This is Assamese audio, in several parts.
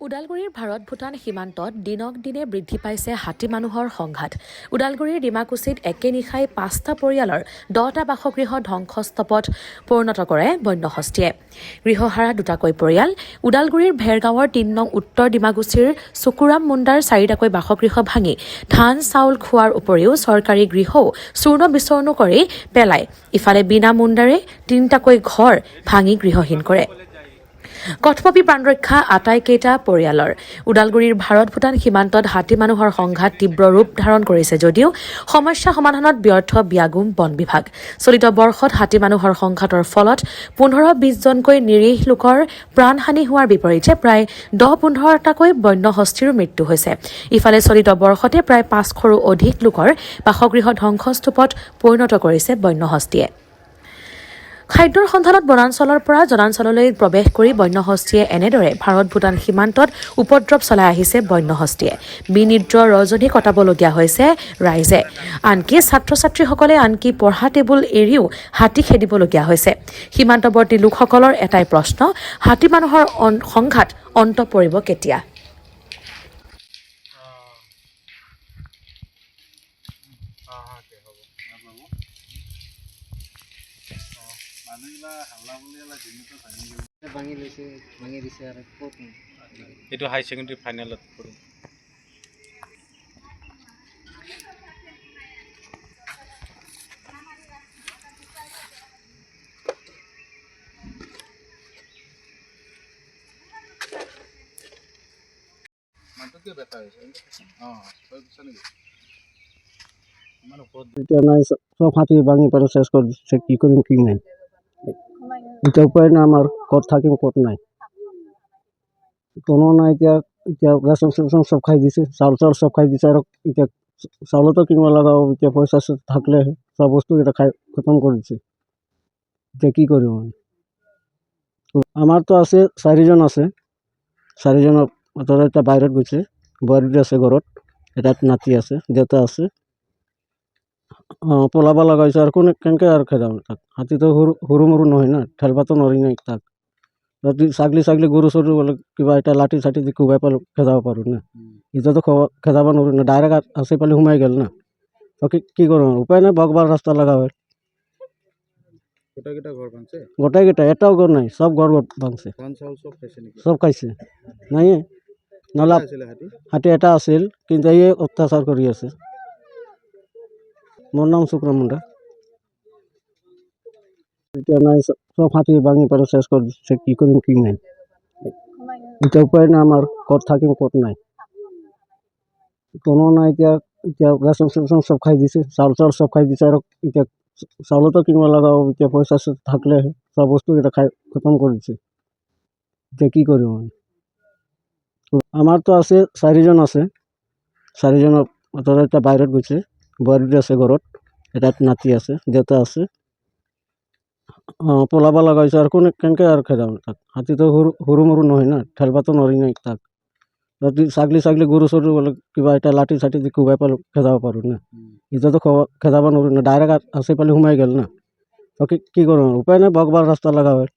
ওদালগুৰিৰ ভাৰত-ভূটান সীমান্তত দিনক দিনে বৃদ্ধি পাইছে হাতী মানুহৰ সংঘাত। ওদালগুৰিৰ ডিমাকুছিত একে নিশাই ৫টা পৰিয়ালৰ ১০টা বাসগৃহ ধ্বংসস্তূপত পৰিণত কৰে বন্যহস্তীয়ে। গৃহহাৰা দুটাকৈ পৰিয়াল। ওদালগুৰিৰ ভেৰগাঁৱৰ ৩ নং উত্তৰ ডিমাকুছিৰ চুকুৰাম মুণ্ডাৰ ৪টাকৈ বাসগৃহ ভাঙি ধান চাউল খোৱাৰ উপৰিও চৰকাৰী গৃহও চূৰ্ণ বিচূৰ্ণ কৰি পেলায়। ইফালে বীণা মুণ্ডাৰে ৩টাকৈ ঘৰ ভাঙি গৃহহীন কৰে। কথপপি প্ৰাণৰক্ষা আটাইকেইটা পৰিয়ালৰ। ওদালগুৰিৰ ভাৰত-ভূটান সীমান্তত হাতী মানুহৰ সংঘাত তীব্ৰ ৰূপ ধাৰণ কৰিছে যদিও সমস্যা সমাধানত ব্যৰ্থ বিয়াগুম বন বিভাগ। চলিত বৰ্ষত হাতী মানুহৰ সংঘাতৰ ফলত ১৫-২০ জনকৈ নিৰীহ লোকৰ প্ৰাণহানি হোৱাৰ বিপৰীতে প্ৰায় ১০-১৫টাকৈ বন্যহস্তীৰো মৃত্যু হৈছে। ইফালে চলিত বৰ্ষতে প্ৰায় ৫০০ৰো অধিক লোকৰ বাসগৃহ ধ্বংসস্তূপত পৰিণত কৰিছে বন্যহস্তীয়ে। খাদ্যৰ সন্ধানত বনাঞ্চলৰ পৰা জনাঞ্চললৈ প্ৰৱেশ কৰি বন্যহস্তীয়ে এনেদৰে ভাৰত-ভূটান সীমান্তত উপদ্ৰৱ চলাই আহিছে বন্যহস্তীয়ে। বিনিদ্ৰ ৰজনী কটাবলগীয়া হৈছে ৰাইজে। আনকি ছাত্ৰ-ছাত্ৰীসকলে আনকি পঢ়া টেবুল এৰিও হাতী খেদিবলগীয়া হৈছে। সীমান্তৱৰ্তী লোকসকলৰ এটাই প্ৰশ্ন, হাতী মানুহৰ সংঘাত অন্ত পৰিব কেতিয়া? এইটো হাই ছেকেণ্ডেৰী ফাইনেলত পঢ়ো। এতিয়া নাই, সব হাতি ভাঙি পেলাই শেষ করে দিচ্ছে, কি করুন কি নাই। এটা উপায় না, আমার কত থাকিম কত নাই, কোনো নাই। এতিয়া এতিয়া রেশন চেশন সব খাই দিছে, চাউল চাউল সব খাই দিছে। আর এতিয়া চাউলও তো কিনবা লাগাও, এতিয়া পয়সা থাকলে সব বস্তু এটা খাই খতম করে দিছে। এতিয়া কি করিম আমি? আমার তো আছে 4জন আছে, 4জনের ওটা একটা বাইরেত গৈছে, বোৱাৰী আছে ঘৰত, এটা নাতি আছে, দেউতা আছে। পলাব লগা হৈছে। আৰু কোনে কেনেকৈ আৰু খেদাম তাক? হাতীটো সৰু মৰু নহয় না, ঠেলবাতো নোৱাৰি নাই তাক। যদি ছাগলী গৰু চৰু বোলে কিবা এটা লাঠি চাঠি দি কোবাই পালোঁ খেদাব পাৰোঁ না, এতিয়াতো খেদাব নোৱাৰোঁ না, ডাইৰেক্ট আছে পালি সোমাই গ'ল না। তো কি কৰোঁ? উপায় নাই, বগবাৰ ৰাস্তা লগা হয়। গোটেইকেইটা এটাও ঘৰ নাই, সব ঘৰ ভাঙছে, সব খাইছে। নাই নহ'লে হাতী এটা আছিল, কিন্তু এই অত্যাচাৰ কৰি আছে। মোৰ নাম চুকুৰাম মুণ্ডা। এতিয়া নাই, সব হাতি ভাঙি পেলাই শেষ করে দিচ্ছে, কি করুন কি নাই। এটা উপায় না, আমার কত থাকিম কত নাই, কোনো নাই। এতিয়া এতিয়া রেশন চেশন সব খাই দিছে, চাউল চাউল সব খাই দিছে। আর এতিয়া চাউলও তো কিনবা লাগাও, এতিয়া পয়সা থাকলে সব বস্তু এটা খাই খতম করে দিছে। এতিয়া কি করিম আমি? আমার তো আছে 4জন আছে, 4জনের ওটা একটা বাইরেত গৈছে, বোৱাৰী আছে ঘৰত, এটা নাতি আছে, দেউতা আছে। পলাব লগা হৈছে। আৰু কোনে কেনেকৈ আৰু খেদাম তাক? হাতীটো সৰু মৰু নহয় না, ঠেলবাতো নোৱাৰি নাই তাক। যদি ছাগলী গৰু চৰু বোলে কিবা এটা লাঠি চাঠি দি কোবাই পালোঁ খেদাব পাৰোঁ না, এতিয়াতো খেদাব নোৱাৰোঁ না, ডাইৰেক্ট আছে পালি সোমাই গ'ল না। তো কি কৰোঁ? উপায় নাই, বগবাৰ ৰাস্তা লগা হয়।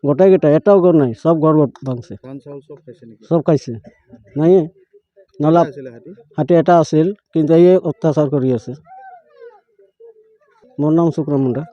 গোটেইকেইটা এটাও ঘৰ নাই, সব ঘৰ ভাঙছে, সব খাইছে। নাই নহ'লে হাতী এটা আছিল, কিন্তু এই অত্যাচাৰ কৰি আছে। মোৰ নাম চুকুৰাম মুণ্ডা।